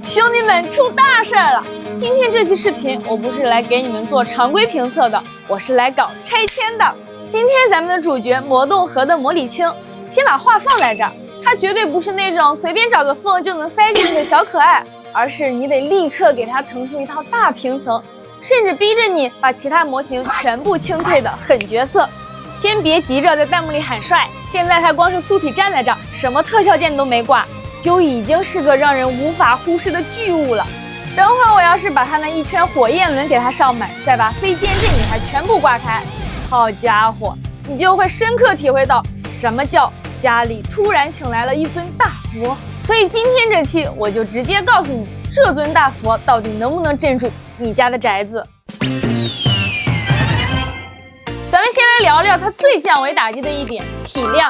兄弟们，出大事了！今天这期视频我不是来给你们做常规评测的，我是来搞拆迁的。今天咱们的主角魔动河的魔礼青，先把话放在这儿，他绝对不是那种随便找个缝就能塞进去的小可爱，而是你得立刻给他腾出一套大平层，甚至逼着你把其他模型全部清退的狠角色。先别急着在弹幕里喊帅，现在他光是素体站在这儿，什么特效键都没挂，就已经是个让人无法忽视的巨物了。等会儿我要是把他那一圈火焰轮给他上满，再把飞剑阵给他全部挂开，好家伙，你就会深刻体会到什么叫家里突然请来了一尊大佛。所以今天这期我就直接告诉你，这尊大佛到底能不能镇住你家的宅子。咱们先来聊聊它最降维打击的一点，体量。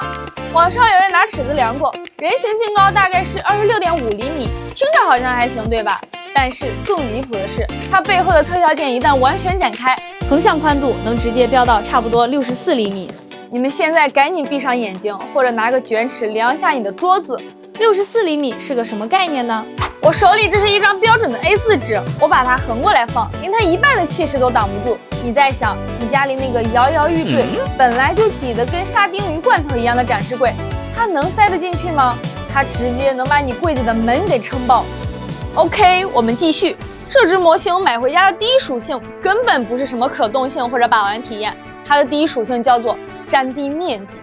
网上有人拿尺子量过，人形净高大概是26.5厘米，听着好像还行，对吧？但是更离谱的是，它背后的特效键一旦完全展开，横向宽度能直接飙到差不多64厘米。你们现在赶紧闭上眼睛，或者拿个卷尺量一下你的桌子，64厘米是个什么概念呢？我手里这是一张标准的 A4 纸，我把它横过来放，连它一半的气势都挡不住。你在想，你家里那个摇摇欲坠，本来就挤得跟沙丁鱼罐头一样的展示柜，它能塞得进去吗？它直接能把你柜子的门给撑爆。OK， 我们继续。这只模型买回家的第一属性根本不是什么可动性或者把玩体验，它的第一属性叫做占地面积。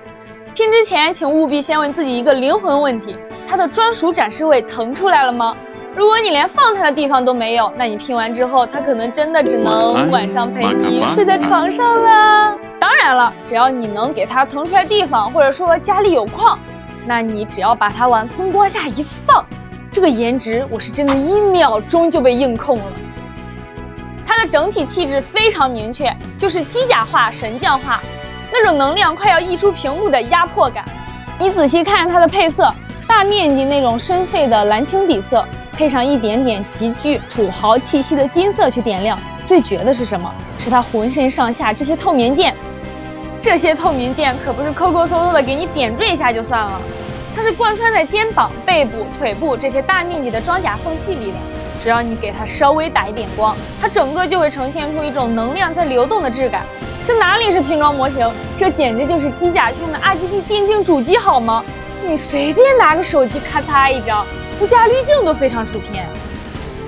拼之前，请务必先问自己一个灵魂问题：它的专属展示位腾出来了吗？如果你连放它的地方都没有，那你拼完之后，它可能真的只能晚上陪你睡在床上了。当然了，只要你能给它腾出来地方，或者说家里有矿，那你只要把它往灯光下一放，这个颜值我是真的1秒钟就被硬控了。它的整体气质非常明确，就是机甲化、神将化，那种能量快要溢出屏幕的压迫感。你仔细看它的配色，大面积那种深邃的蓝青底色，配上一点点极具土豪气息的金色去点亮，最绝的是什么？是它浑身上下这些透明键。这些透明键可不是抠抠搜搜的给你点缀一下就算了，它是贯穿在肩膀、背部、腿部这些大面积的装甲缝隙里的。只要你给它稍微打一点光，它整个就会呈现出一种能量在流动的质感。这哪里是拼装模型，这简直就是机甲圈的 RGB 电竞主机好吗？你随便拿个手机咔嚓一张，不加滤镜都非常出片。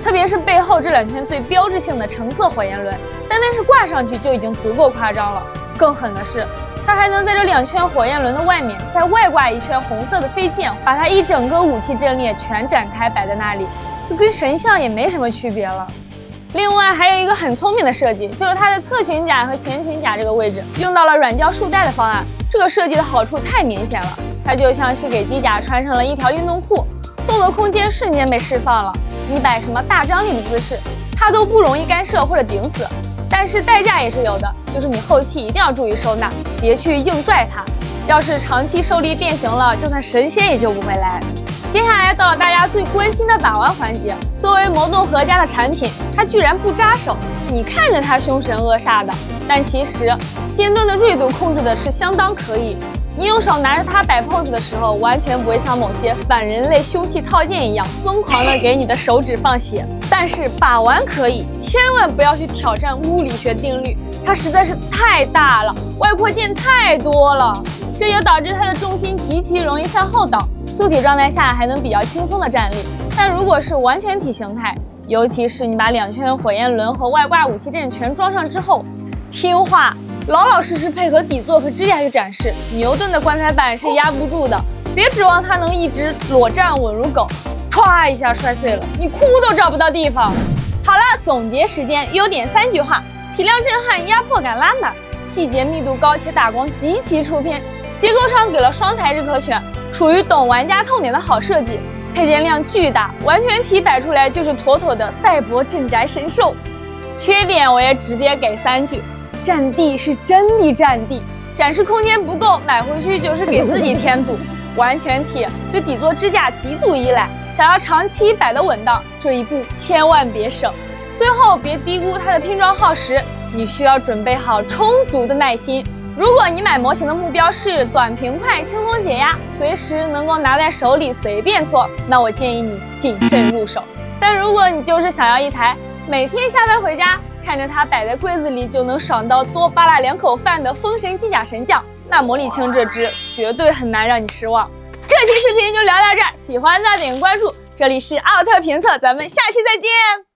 特别是背后这2圈最标志性的橙色火焰轮，单单是挂上去就已经足够夸张了。更狠的是，它还能在这2圈火焰轮的外面再外挂一圈红色的飞剑，把它一整个武器阵列全展开摆在那里，就跟神像也没什么区别了。另外还有一个很聪明的设计，就是它的侧裙甲和前裙甲这个位置用到了软胶束带的方案。这个设计的好处太明显了，它就像是给机甲穿上了一条运动裤，动作空间瞬间被释放了。你摆什么大张力的姿势，它都不容易干涉或者顶死。但是代价也是有的，就是你后期一定要注意收纳，别去硬拽它。要是长期受力变形了，就算神仙也救不回来。接下来到了大家最关心的把玩环节。作为魔动河家的产品，它居然不扎手。你看着它凶神恶煞的，但其实尖端的锐度控制的是相当可以。你用手拿着它摆 pose 的时候，完全不会像某些反人类凶器套件一样疯狂的给你的手指放血。但是把玩可以，千万不要去挑战物理学定律，它实在是太大了，外扩件太多了，这也导致它的重心极其容易向后倒。素体状态下还能比较轻松的站立，但如果是完全体形态，尤其是你把2圈火焰轮和外挂武器阵全装上之后，听话，老老实实配合底座和支架去展示，牛顿的棺材板是压不住的。别指望它能一直裸站稳如狗，歘一下摔碎了，你哭都找不到地方。好了，总结时间，优点3句话：体量震撼，压迫感拉满，细节密度高且打光极其出片，结构上给了双材质可选，属于懂玩家痛点的好设计。配件量巨大，完全体摆出来就是妥妥的赛博镇宅神兽。缺点我也直接给3句：占地是真的占地，展示空间不够，买回去就是给自己添堵。完全体对底座支架极度依赖，想要长期摆得稳当，这一步千万别省。最后别低估它的拼装耗时，你需要准备好充足的耐心。如果你买模型的目标是短平快、轻松解压，随时能够拿在手里随便搓，那我建议你谨慎入手。但如果你就是想要一台每天下班回家看着它摆在柜子里就能爽到多扒拉2口饭的风神机甲神将，那魔力青这支绝对很难让你失望。这期视频就聊到这儿，喜欢的点个关注，这里是奥特评测，咱们下期再见。